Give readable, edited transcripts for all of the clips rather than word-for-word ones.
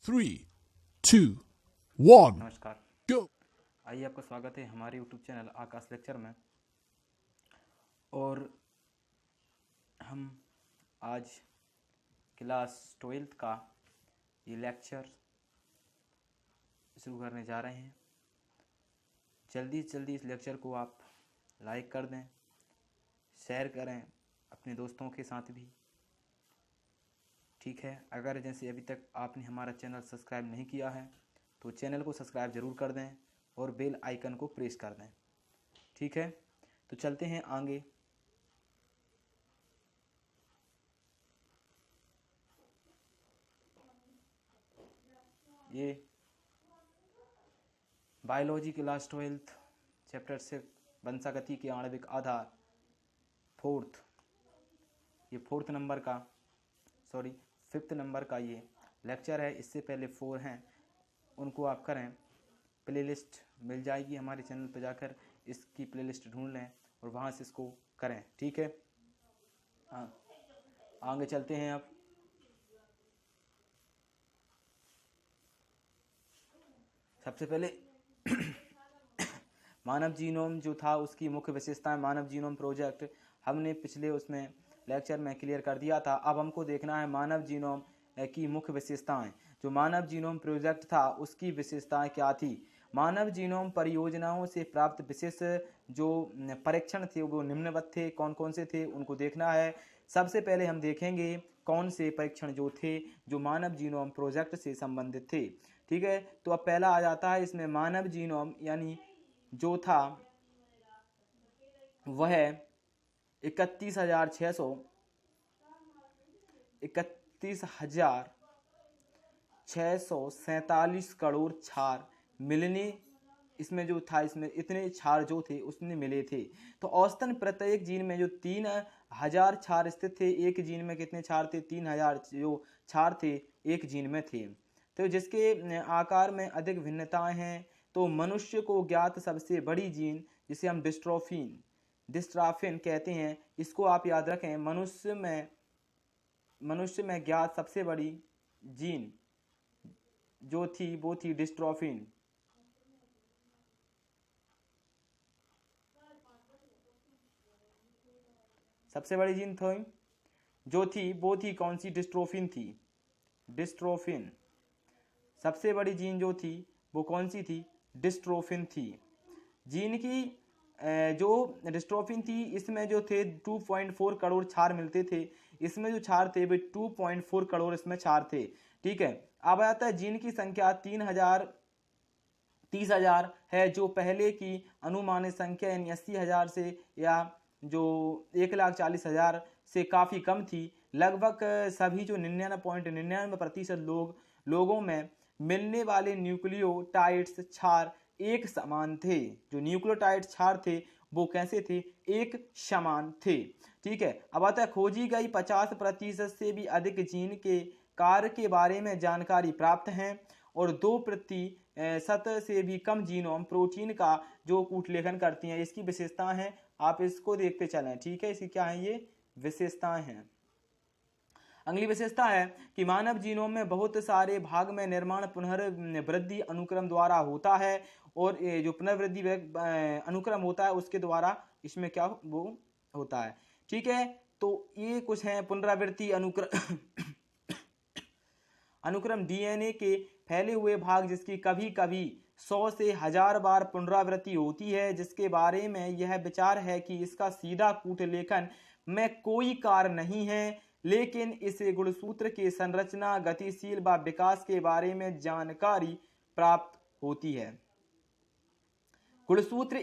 3, 2, 1, नमस्कार। go! आइए, आपका स्वागत है हमारे YouTube चैनल आकाश लेक्चर में। और हम आज क्लास 12th का ये लेक्चर शुरू करने जा रहे हैं। जल्दी से जल्दी इस लेक्चर को आप लाइक कर दें, शेयर करें अपने दोस्तों के साथ भी, ठीक है। अगर जैसे अभी तक आपने हमारा चैनल सब्सक्राइब नहीं किया है तो चैनल को सब्सक्राइब ज़रूर कर दें और बेल आइकन को प्रेस कर दें, ठीक है। तो चलते हैं आगे। ये बायोलॉजी क्लास 12th चैप्टर 6 वंशागति के आणविक आधार फिफ्थ नंबर का ये लेक्चर है। इससे पहले 4 हैं, उनको आप करें। प्लेलिस्ट मिल जाएगी हमारे चैनल पर, जाकर इसकी प्लेलिस्ट ढूंढ लें और वहाँ से इसको करें, ठीक है। हाँ, आगे चलते हैं अब। सबसे पहले मानव जीनोम जो था उसकी मुख्य विशेषताएं, मानव जीनोम प्रोजेक्ट हमने पिछले उसमें लेक्चर में क्लियर कर दिया था। अब हमको देखना है मानव जीनोम की मुख्य विशेषताएं। जो मानव जीनोम प्रोजेक्ट था उसकी विशेषताएं क्या थी। मानव जीनोम परियोजनाओं से प्राप्त विशेष जो परीक्षण थे वो निम्नवत थे। कौन कौन से थे उनको देखना है। सबसे पहले हम देखेंगे कौन से परीक्षण जो थे जो मानव जीनोम प्रोजेक्ट से संबंधित थे, ठीक है। तो अब पहला आ जाता है इसमें मानव जीनोम यानी जो था वह 31,647 करोड़ क्षार मिलने, इसमें जो था इसमें इतने क्षार जो थे उसने मिले थे। तो औसतन प्रत्येक जीन में जो 3,000 क्षार स्थित थे, एक जीन में कितने क्षार थे, 3,000 जो क्षार थे एक जीन में थे। तो जिसके आकार में अधिक भिन्नताएं हैं। तो मनुष्य को ज्ञात सबसे बड़ी जीन जिसे हम डिस्ट्राफिन कहते हैं, इसको आप याद रखें। मनुष्य में ज्ञात सबसे बड़ी जीन जो थी वो थी डिस्ट्रोफिन। सबसे बड़ी जीन थी जो थी वो थी कौन सी, डिस्ट्रोफिन थी। डिस्ट्रोफिन सबसे बड़ी जीन जो थी वो कौन सी थी, डिस्ट्रोफिन थी। जीन की जो डिस्ट्रोफिन थी इसमें जो थे 2.4 करोड़ क्षार मिलते थे। इसमें जो क्षार थे वे 2.4 करोड़ इसमें क्षार थे, ठीक है। अब आता है जीन की संख्या 30,000 है, जो पहले की अनुमानित संख्या यानी 80,000 से या जो 1,40,000 से काफ़ी कम थी। लगभग सभी जो 99.99% लोगों में मिलने वाले न्यूक्लियोटाइड्स क्षार एक समान थे। जो न्यूक्लियोटाइड्स क्षार थे वो कैसे थे, एक समान थे, ठीक है। अब आता है खोजी गई 50% से भी अधिक जीन के कार्य के बारे में जानकारी प्राप्त है और 2% से भी कम जीनोम प्रोटीन का जो कूटलेखन करती हैं। इसकी विशेषताएं हैं, आप इसको देखते चलें, ठीक है। इसकी क्या है, ये विशेषताएं हैं। अगली विशेषता है कि मानव जीनोम में बहुत सारे भाग में निर्माण पुनर्वृद्धि अनुक्रम द्वारा होता है और ये जो पुनर्वृद्धि अनुक्रम होता है उसके द्वारा इसमें क्या वो होता है, ठीक है। तो ये कुछ है पुनरावृत्ति अनुक्रम डीएनए के फैले हुए भाग जिसकी कभी कभी 100 से 1000 बार पुनरावृत्ति होती है, जिसके बारे में यह विचार है कि इसका सीधा कूटलेखन में कोई कार्य नहीं है, लेकिन इसे गुणसूत्र के संरचना, गतिशील व विकास के बारे में जानकारी प्राप्त होती है। गुणसूत्र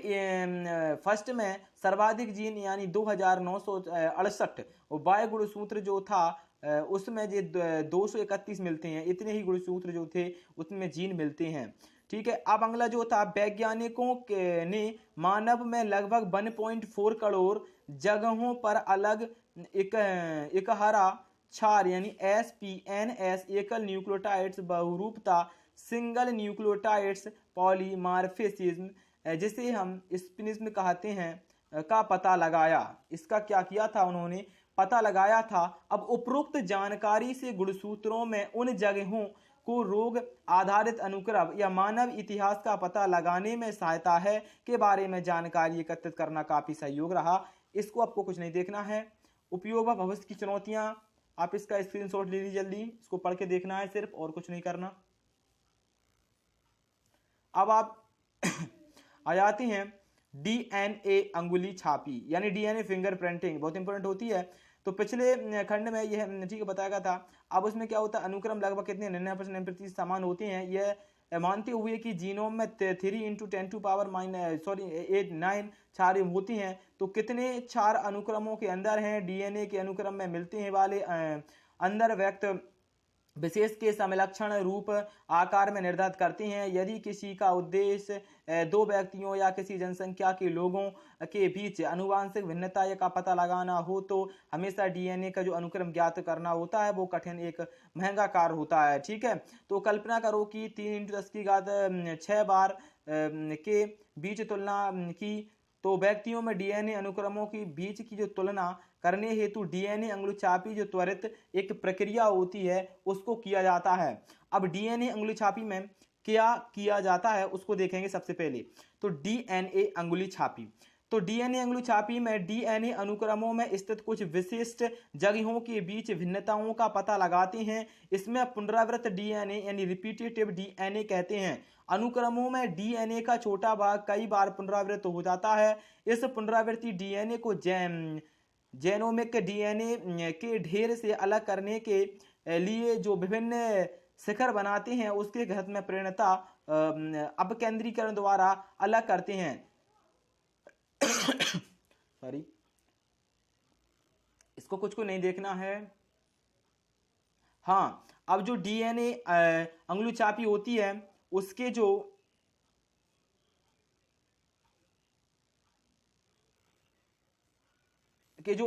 फर्स्ट में सर्वाधिक जीन यानी 2,968 और बाह्य गुणसूत्र जो था उसमें ये 231 मिलते हैं। इतने ही गुणसूत्र जो थे उसमें जीन मिलते हैं, ठीक है। अब अगला जो था, वैज्ञानिकों ने मानव में लगभग 1.4 करोड़ जगहों पर अलग इकहरा क्षार यानी SPNS, एकल न्यूक्लियोटाइड्स बहुरूपता, सिंगल न्यूक्लियोटाइड्स पॉलीमार्फिज्म जिसे हम स्पिनिज्म कहते हैं का पता लगाया। इसका क्या किया था, उन्होंने पता लगाया था। अब उपरोक्त जानकारी से गुणसूत्रों में उन जगहों को रोग आधारित अनुक्रम या मानव इतिहास का पता लगाने में सहायता है के बारे में जानकारी एकत्रित करना काफी सहयोग रहा। इसको आपको कुछ नहीं देखना है। उपयोग व भविष्य की चुनौतियां, आप इसका स्क्रीनशॉट ले लीजिए जल्दी, इसको पढ़ के देखना है सिर्फ, और कुछ नहीं करना। अब आप आ जाते हैं डीएनए अंगुली छापी, यानी डीएनए फिंगर प्रिंटिंग बहुत इंपॉर्टेंट होती है। तो पिछले खंड में यह ठीक है बताया गया था। अब उसमें क्या होता है, अनुक्रम लगभग कितने 99% समान होते हैं, यह मानते हुए कि जीनोम में 3 × 10⁻⁻⁸ 9 क्षार होती हैं। तो कितने क्षार अनुक्रमों के अंदर हैं, डीएनए के अनुक्रम में मिलते हैं वाले अंदर व्यक्त विशेष के समलक्षण रूप आकार में निर्धारित करते हैं। यदि किसी का उद्देश्य 2 व्यक्तियों या किसी जनसंख्या के लोगों के बीच आनुवंशिक भिन्नता का पता लगाना हो तो हमेशा डीएनए का जो अनुक्रम ज्ञात करना होता है वो कठिन एक महंगा कार्य होता है। ठीक है, तो कल्पना करो कि 3 × 10⁻6 बार के बीच तुलना की, तो व्यक्तियों में डीएनए अनुक्रमों के बीच की जो तुलना करने हेतु डीएनए अंगुलीछापी जो त्वरित एक प्रक्रिया होती है उसको किया जाता है। अब डीएनए अंगुलीछापी में क्या किया जाता है उसको देखेंगे सबसे पहले। तो डीएनए अंगुलीछापी, तो डीएनए अंगुलीछापी में डीएनए अनुक्रमों में स्थित कुछ विशिष्ट जगहों के बीच भिन्नताओं का पता लगाते हैं। इसमें पुनरावृत्त डीएनए यानी रिपीटेटिव डीएनए कहते हैं। अनुक्रमों में डीएनए का छोटा भाग कई बार पुनरावृत्त हो जाता है। इस पुनरावृत्ति डीएनए को जेनोमिक डीएनए के ढेर से अलग करने के लिए जो विभिन्न शिखर बनाते हैं उसके घनत्व में परिणता अपकेंद्रीकरण द्वारा अलग करते हैं। सॉरी, इसको कुछ को नहीं देखना है। हाँ, अब जो डीएनए अंगुलीछापी होती है उसके जो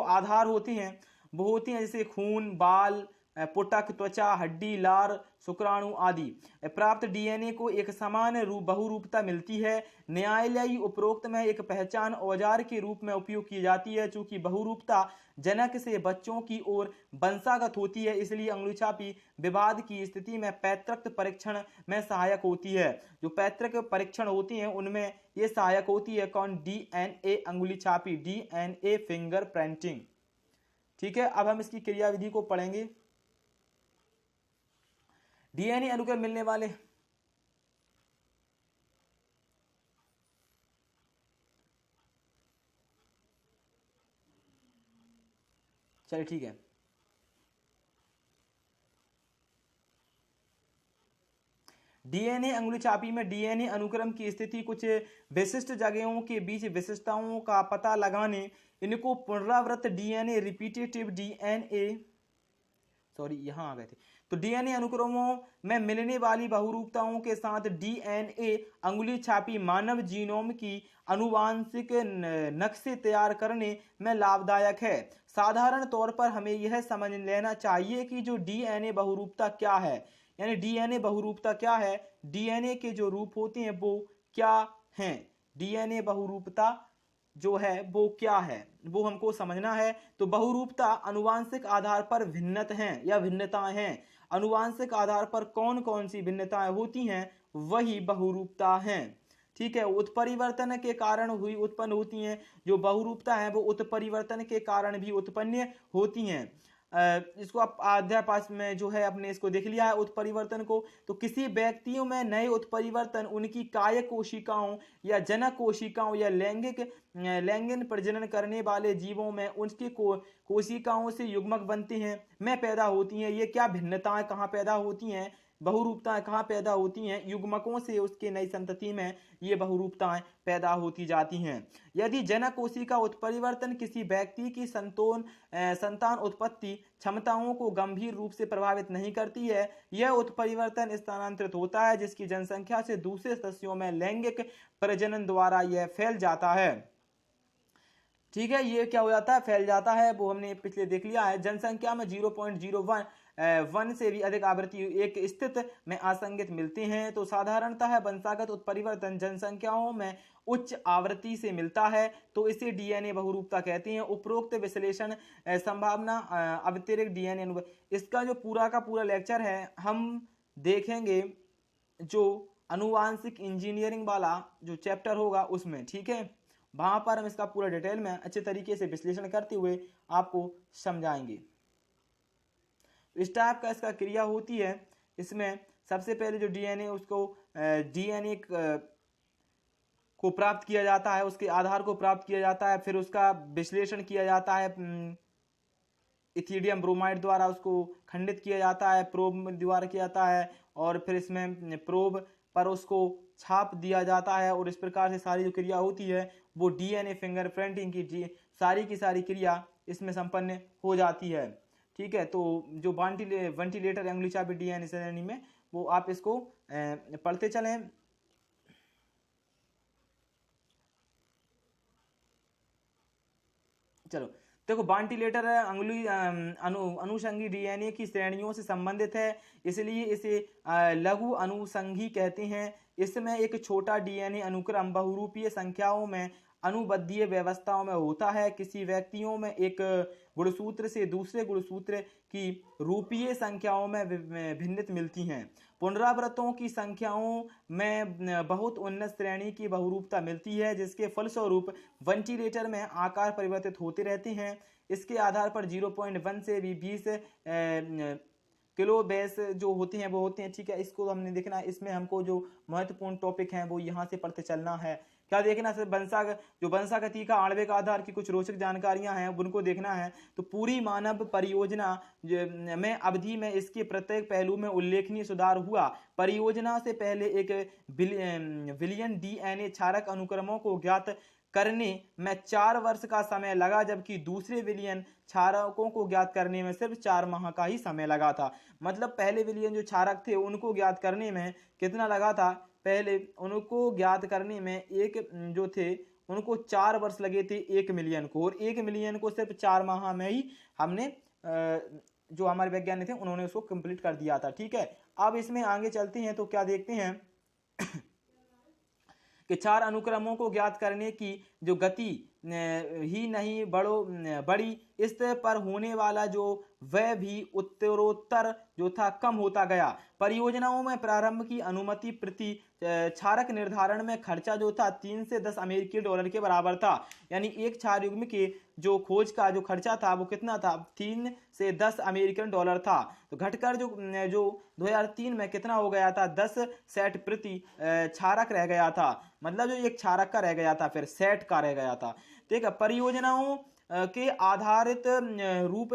आधार होते हैं वो होते हैं जैसे खून, बाल, पुटक, त्वचा, हड्डी, लार, शुक्राणु आदि। प्राप्त डीएनए को एक समान बहुरूपता मिलती है। न्यायालयी उपरोक्त में एक पहचान औजार के रूप में उपयोग की जाती है। चूंकि बहुरूपता जनक से बच्चों की ओर वंशागत होती है, इसलिए अंगुलीछापी विवाद की स्थिति में पैतृक परीक्षण में सहायक होती है। जो पैतृक परीक्षण होती है उनमें ये सहायक होती है। कौन? डीएनए अंगुलीछापी, डीएनए फिंगर प्रिंटिंग। ठीक है, अब हम इसकी क्रियाविधि को पढ़ेंगे। डीएनए अनुक्रम मिलने वाले चलिए ठीक है। डीएनए अंगुलीछापी में डीएनए अनुक्रम की स्थिति कुछ विशिष्ट जगहों के बीच विशिष्टताओं का पता लगाने, इनको पुनरावृत्त डीएनए रिपीटेटिव डीएनए यहां आ गए थे। तो डीएनए अनुक्रमों में मिलने वाली बहुरूपताओं के साथ डीएनए अंगुलीछापी मानव जीनोम की आनुवांशिक नक्शे तैयार करने में लाभदायक है। साधारण तौर पर हमें यह समझ लेना चाहिए कि जो डीएनए बहुरूपता क्या है, यानी डीएनए बहुरूपता क्या है, डीएनए के जो रूप होते हैं वो क्या हैं, डीएनए बहुरूपता जो है वो क्या है वो हमको समझना है। तो बहुरूपता अनुवांशिक आधार पर भिन्नत हैं या भिन्नताएं हैं। अनुवांशिक आधार पर कौन कौन सी भिन्नताएं होती हैं वही बहुरूपता हैं। ठीक है, उत्परिवर्तन के कारण हुई उत्पन्न होती हैं। जो बहुरूपता है वो उत्परिवर्तन के कारण भी उत्पन्न होती हैं। इसको आप अध्याय 5 में जो है अपने इसको देख लिया है उत्परिवर्तन को। तो किसी व्यक्तियों में नए उत्परिवर्तन उनकी काय कोशिकाओं या जनक कोशिकाओं या लैंगिक प्रजनन करने वाले जीवों में उनकी कोशिकाओं से युग्मक बनते हैं में पैदा होती हैं। ये क्या भिन्नताएं कहाँ पैदा होती हैं, बहुरूपताएं कहाँ पैदा होती हैं? युग्मकों से उसके नई संतति में ये बहुरूपताएं पैदा होती जाती हैं। यदि जनक कोशिका उत्परिवर्तन किसी व्यक्ति की संतान उत्पत्ति क्षमताओं को गंभीर रूप से प्रभावित नहीं करती है, यह उत्परिवर्तन स्थानांतरित होता है जिसकी जनसंख्या से दूसरे सदस्यों में लैंगिक प्रजनन द्वारा यह फैल जाता है। ठीक है, ये क्या हो जाता है? फैल जाता है। वो हमने पिछले देख लिया है। जनसंख्या में 0.01 से भी अधिक आवृत्ति एक स्थिति में असंगत मिलते हैं। तो साधारणतः वंशागत उत्परिवर्तन जनसंख्याओं में उच्च आवृत्ति से मिलता है, तो इसे डीएनए बहुरूपता कहते हैं। उपरोक्त विश्लेषण संभावना अतिरिक्त डीएनए, इसका जो पूरा का पूरा लेक्चर है हम देखेंगे जो अनुवांशिक इंजीनियरिंग वाला जो चैप्टर होगा उसमें, ठीक है। वहां पर हम इसका पूरा डिटेल में अच्छे तरीके से विश्लेषण करते हुए आपको समझाएंगे। इस टाइप का इसका क्रिया होती है। इसमें सबसे पहले जो डीएनए उसको डीएनए को प्राप्त किया जाता है, उसके आधार को प्राप्त किया जाता है, फिर उसका विश्लेषण किया जाता है इथिडियम ब्रोमाइड द्वारा, उसको खंडित किया जाता है, प्रोब द्वारा किया जाता है, और फिर इसमें प्रोब पर उसको छाप दिया जाता है, और इस प्रकार से सारी जो क्रिया होती है वो डीएनए फिंगरप्रिंटिंग की सारी क्रिया इसमें संपन्न हो जाती है, ठीक है। तो जो वेंटिलेटर एंगुली चाबी डीएनए श्रेणी में, वो आप इसको पढ़ते चलें। चलो देखो, वेंटिलेटर अंगुली अनुषंगी डीएनए की श्रेणियों से संबंधित है, इसलिए इसे लघु अनुषंगी कहते हैं। इसमें एक छोटा डीएनए अनुक्रम बहुरूपीय संख्याओं में अनुबंधीय व्यवस्थाओं में होता है। किसी व्यक्तियों में एक गुणसूत्र से दूसरे गुणसूत्र की रूपीय संख्याओं में भिन्नता मिलती हैं। पुनरावृत्तों की संख्याओं में बहुत उन्नत श्रेणी की बहुरूपता मिलती है, जिसके फलस्वरूप वेंटिलेटर में आकार परिवर्तित होते रहते हैं। इसके आधार पर 0.1 से भी 20 किलो बेस जो होते हैं वो होते हैं, ठीक है। इसको हमने देखना है। इसमें हमको जो महत्वपूर्ण टॉपिक हैं वो यहाँ से पढ़ते चलना है। क्या देखना है? वंशागति का आणविक आधार की कुछ रोचक जानकारियां हैं, उनको देखना है। तो पूरी मानव परियोजना में अवधि में इसके प्रत्येक पहलू में उल्लेखनीय सुधार हुआ। परियोजना से पहले 1 बिलियन डीएनए क्षारक अनुक्रमों को ज्ञात करने में 4 वर्ष का समय लगा, जबकि दूसरे बिलियन क्षारकों को ज्ञात करने में सिर्फ 4 माह का ही समय लगा था। मतलब पहले बिलियन जो क्षारक थे उनको ज्ञात करने में कितना लगा था? पहले उनको ज्ञात करने में जो थे उनको 4 वर्ष लगे थे 1 मिलियन को, और 1 मिलियन को सिर्फ 4 माह में ही हमने जो हमारे वैज्ञानिक थे उन्होंने उसको कंप्लीट कर दिया था, ठीक है। अब इसमें आगे चलते हैं तो क्या देखते हैं कि 4 अनुक्रमों को ज्ञात करने की जो गति ही नहीं बड़ी इस पर होने वाला जो वह भी उत्तरोत्तर जो था कम होता गया। परियोजनाओं में प्रारंभ की अनुमति प्रति क्षारक निर्धारण में खर्चा जो था 3 से 10 अमेरिकी डॉलर के बराबर था। यानी एक क्षार युग्म के जो खोज का जो खर्चा था वो कितना था? 3 से 10 अमेरिकन डॉलर था। तो घटकर जो 2003 में कितना हो गया था? 10 सेट प्रति क्षारक रह गया था। मतलब जो एक क्षारक का रह गया था, फिर सेट का रह गया था, ठीक है। परियोजनाओं के आधारित रूप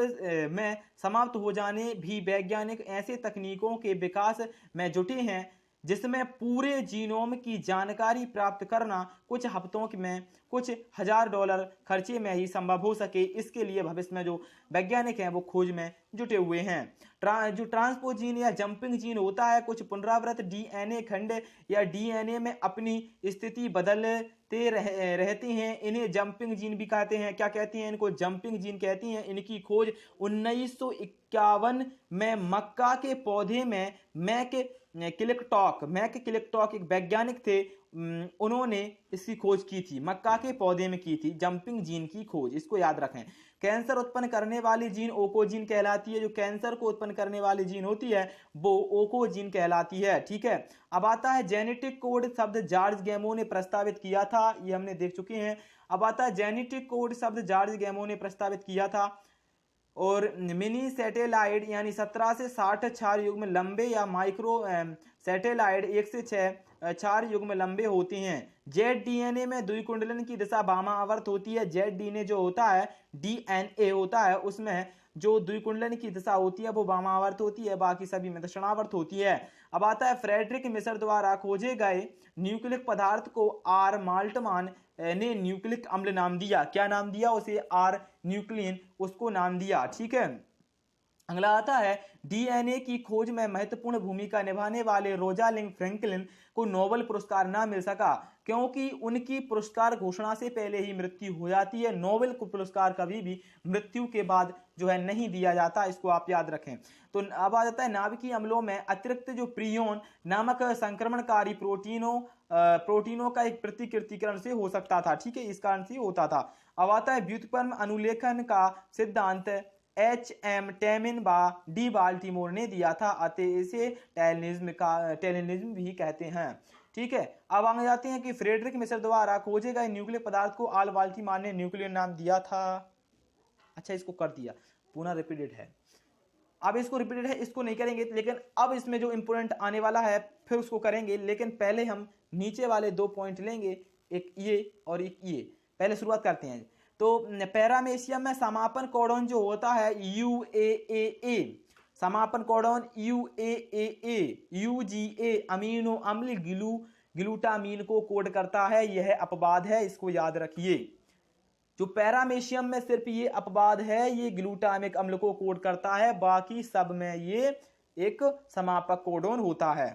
में समाप्त हो जाने भी वैज्ञानिक ऐसे तकनीकों के विकास में जुटे हैं जिसमें पूरे जीनोम की जानकारी प्राप्त करना कुछ हफ्तों में कुछ $1000 खर्चे में ही संभव हो सके। इसके लिए भविष्य में जो वैज्ञानिक हैं वो खोज में जुटे हुए हैं। जो ट्रांसपोजीन या जंपिंग जीन होता है, कुछ पुनरावृत्त डीएनए खंड या डीएनए में अपनी स्थिति बदलते रहते हैं। इन्हें जंपिंग जीन भी कहते हैं। क्या कहते हैं? इनको जंपिंग जीन कहती हैं। इनकी खोज 1951 में मक्का के पौधे में मैक क्लिकटॉक एक वैज्ञानिक थे, उन्होंने इसकी खोज की थी, मक्का के पौधे में की थी जंपिंग जीन की खोज। इसको याद रखें। कैंसर उत्पन्न करने वाली जीन ओकोजीन कहलाती है। जो कैंसर को उत्पन्न करने वाली जीन होती है वो ओकोजीन कहलाती है, ठीक है। अब आता है जेनेटिक कोड शब्द जॉर्ज गैमो ने प्रस्तावित किया था, ये हमने देख चुके हैं। अब आता है जेनेटिक कोड शब्द जॉर्ज गैमो ने प्रस्तावित किया था। और मिनी सैटेलाइट यानी 17 से 60 क्षार युग्म लंबे या माइक्रो सैटेलाइट 1 से 6 क्षार युग्म लंबे होते हैं। जेड डीएनए में द्विकुंडलन की दिशा वामावर्त होती है। जेड डीएनए जो होता है, डीएनए होता है, उसमें जो द्विकुंडलन की दिशा होती है वो वामावर्त होती है, बाकी सभी में दक्षिणावर्त होती है। अब आता है फ्रेडरिक मिसर द्वारा खोजे गए न्यूक्लिक पदार्थ को आर माल्टमान ने न्यूक्लिक अम्ल नाम दिया। क्या नाम दिया उसे? आर न्यूक्लिन उसको नाम दिया, ठीक है। अगला आता है डीएनए की खोज में महत्वपूर्ण भूमिका निभाने वाले रोजालिंड फ्रैंकलिन को नोबेल पुरस्कार ना मिल सका क्योंकि उनकी पुरस्कार घोषणा से पहले ही मृत्यु हो जाती है। नोबेल पुरस्कार कभी भी मृत्यु के बाद जो है नहीं दिया जाता, इसको आप याद रखें। तो अब आ जाता है नाभिकीय अम्लों में अतिरिक्त जो प्रियोन नामक संक्रमणकारी प्रोटीनों का एक प्रतिकृतिकरण से हो सकता था, ठीक है, इस कारण से होता था। अब आता है व्युत्पन्न अनुलेखन का सिद्धांत H.M. टेमिन व डी बाल्टीमोर ने दिया था, अतः इसे टेलिनिज्म भी कहते हैं। ठीक है, अब आगे जाते हैं कि फ्रेडरिक मिशर द्वारा खोजे गए न्यूक्लियर पदार्थ को आल बाल्टीमोर ने न्यूक्लियर नाम दिया था। अच्छा, इसको कर दिया, पुनः रिपीटेड है। अब इसको रिपीटेड है, इसको नहीं करेंगे, लेकिन अब इसमें जो इंपोर्टेंट आने वाला है फिर उसको करेंगे। लेकिन पहले हम नीचे वाले 2 पॉइंट लेंगे, एक ये और एक ये। पहले शुरुआत करते हैं। तो पैरामेशियम में समापन कोडॉन जो होता है UAAA, समापन कोडॉन UAAA, UGA अमीनो अम्ल ग्लूटामीन को कोड करता है। यह अपवाद है, इसको याद रखिए। जो पैरामेशियम में सिर्फ ये अपवाद है, ये ग्लूटामिक अम्ल को कोड करता है, बाकी सब में ये एक समापक कोडोन होता है।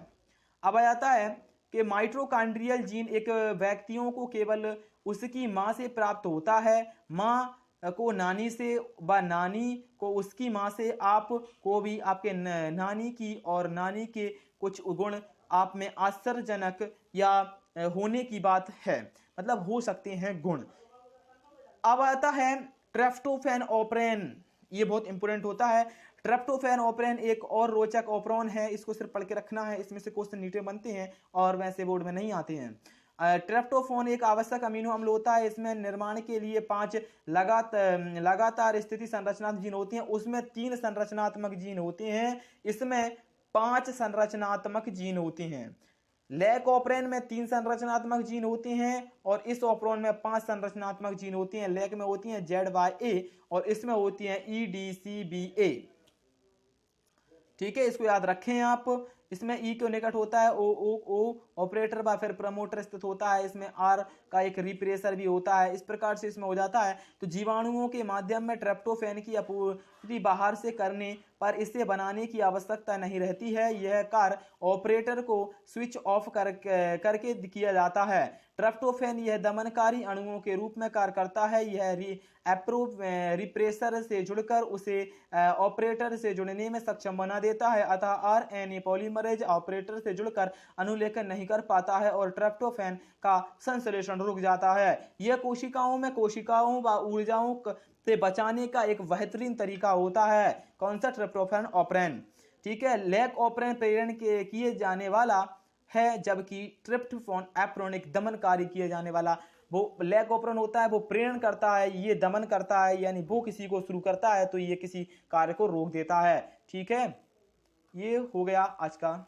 अब आ जाता है कि माइटोकॉन्ड्रियल जीन एक व्यक्तियों को केवल उसकी मां से प्राप्त होता है, मां को नानी से व नानी को उसकी मां से। आप को भी आपके नानी की और नानी के कुछ गुण आप में आश्चर्यजनक या होने की बात है, मतलब हो सकते हैं गुण। अब आता है ट्रिप्टोफैन ऑपरेन, ये बहुत इंपोर्टेंट होता है। ट्रिप्टोफैन ऑपरेन एक और रोचक ऑपरेन है, इसको सिर्फ पढ़ के रखना है, इसमें से क्वेश्चन नीचे बनते हैं और वैसे बोर्ड में नहीं आते हैं। ट्रिप्टोफैन एक आवश्यक अमीनो अम्ल होता है, इसमें निर्माण के लिए 5 लगातार स्थिति संरचनात्मक जीन होते हैं, उसमें 3 संरचनात्मक जीन होते हैं, इसमें 5 संरचनात्मक जीन होते हैं। लैक ऑपरेन में 3 संरचनात्मक जीन होते हैं और इस ऑपरेन में 5 संरचनात्मक जीन होती हैं। लैक में होती हैं ZYA और इसमें होती हैं EDCBA। ठीक है, इसको याद रखें आप। इसमें ई के निकट होता है ओ ऑपरेटर व फिर प्रमोटर स्थित होता है, इसमें आर का एक रिप्रेसर भी होता है। इस प्रकार से इसमें हो जाता है। तो जीवाणुओं के माध्यम में ट्रिप्टोफैन की आपूर्ति बाहर से करने पर इसे बनाने की आवश्यकता नहीं रहती है, यह कार्य ऑपरेटर को स्विच ऑफ करके किया जाता है। ट्रिप्टोफैन यह दमनकारी अणुओं के रूप में कार्य करता है, यह रिप्रेसर से जुड़कर उसे ऑपरेटर से जुड़ने में सक्षम बना देता है, अतः RNA पॉलीमरेज ऑपरेटर से जुड़कर अनुलेखन नहीं कर पाता है और ट्रिप्टोफैन का संश्लेषण रुक जाता है। यह कोशिकाओं व ऊर्जाओं से बचाने का एक बेहतरीन तरीका होता है। कौन सा? Tryptophan operon. ठीक है, लैक ऑपरेन प्रेरण किए जाने वाला है, जबकि ट्रिप्टोफैन एप्रोन एक दमनकारी किए जाने वाला। वो लैक ऑपरेन होता है, वो प्रेरण करता है, ये दमन करता है, यानी वो किसी को शुरू करता है तो ये किसी कार्य को रोक देता है। ठीक है, ये हो गया आज का।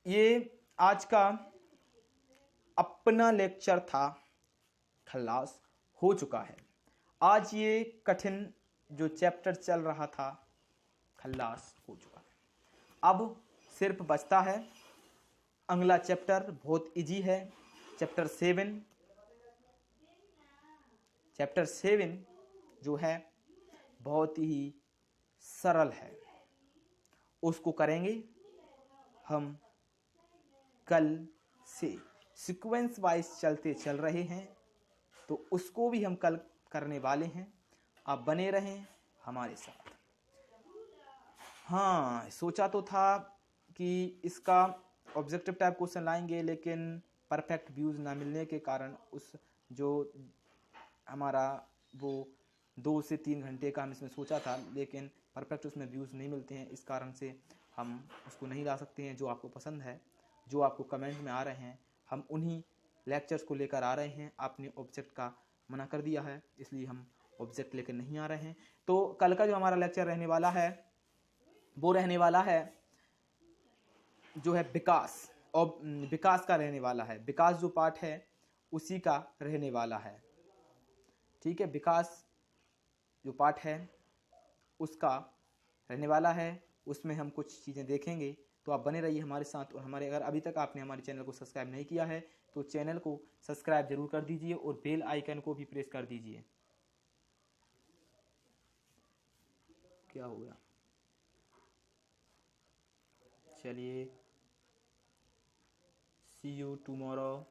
ये आज का अपना लेक्चर था, खल्लास हो चुका है। आज ये कठिन जो चैप्टर चल रहा था खल्लास हो चुका है। अब सिर्फ बचता है अगला चैप्टर, बहुत इजी है, चैप्टर 7। चैप्टर 7 जो है बहुत ही सरल है, उसको करेंगे हम कल से। सीक्वेंस वाइज चलते चल रहे हैं तो उसको भी हम कल करने वाले हैं। आप बने रहें हमारे साथ। हाँ, सोचा तो था कि इसका ऑब्जेक्टिव टाइप क्वेश्चन लाएंगे, लेकिन परफेक्ट व्यूज़ ना मिलने के कारण उस जो हमारा वो 2 से 3 घंटे का हम इसमें सोचा था, लेकिन परफेक्ट उसमें व्यूज़ नहीं मिलते हैं, इस कारण से हम उसको नहीं ला सकते हैं। जो आपको पसंद है, जो आपको कमेंट में आ रहे हैं, हम उन्हीं लेक्चर्स को लेकर आ रहे हैं। आपने ऑब्जेक्ट का मना कर दिया है, इसलिए हम ऑब्जेक्ट लेकर नहीं आ रहे हैं। तो कल का जो हमारा लेक्चर रहने वाला है वो रहने वाला है जो है विकास, और विकास का रहने वाला है। विकास जो पार्ट है उसी का रहने वाला है। ठीक है, विकास जो पार्ट है उसका रहने वाला है, उसमें हम कुछ चीज़ें देखेंगे। तो आप बने रहिए हमारे साथ। और हमारे अगर अभी तक आपने हमारे चैनल को सब्सक्राइब नहीं किया है तो चैनल को सब्सक्राइब जरूर कर दीजिए और बेल आइकन को भी प्रेस कर दीजिए। क्या हो गया? चलिए, सी यू टुमारो।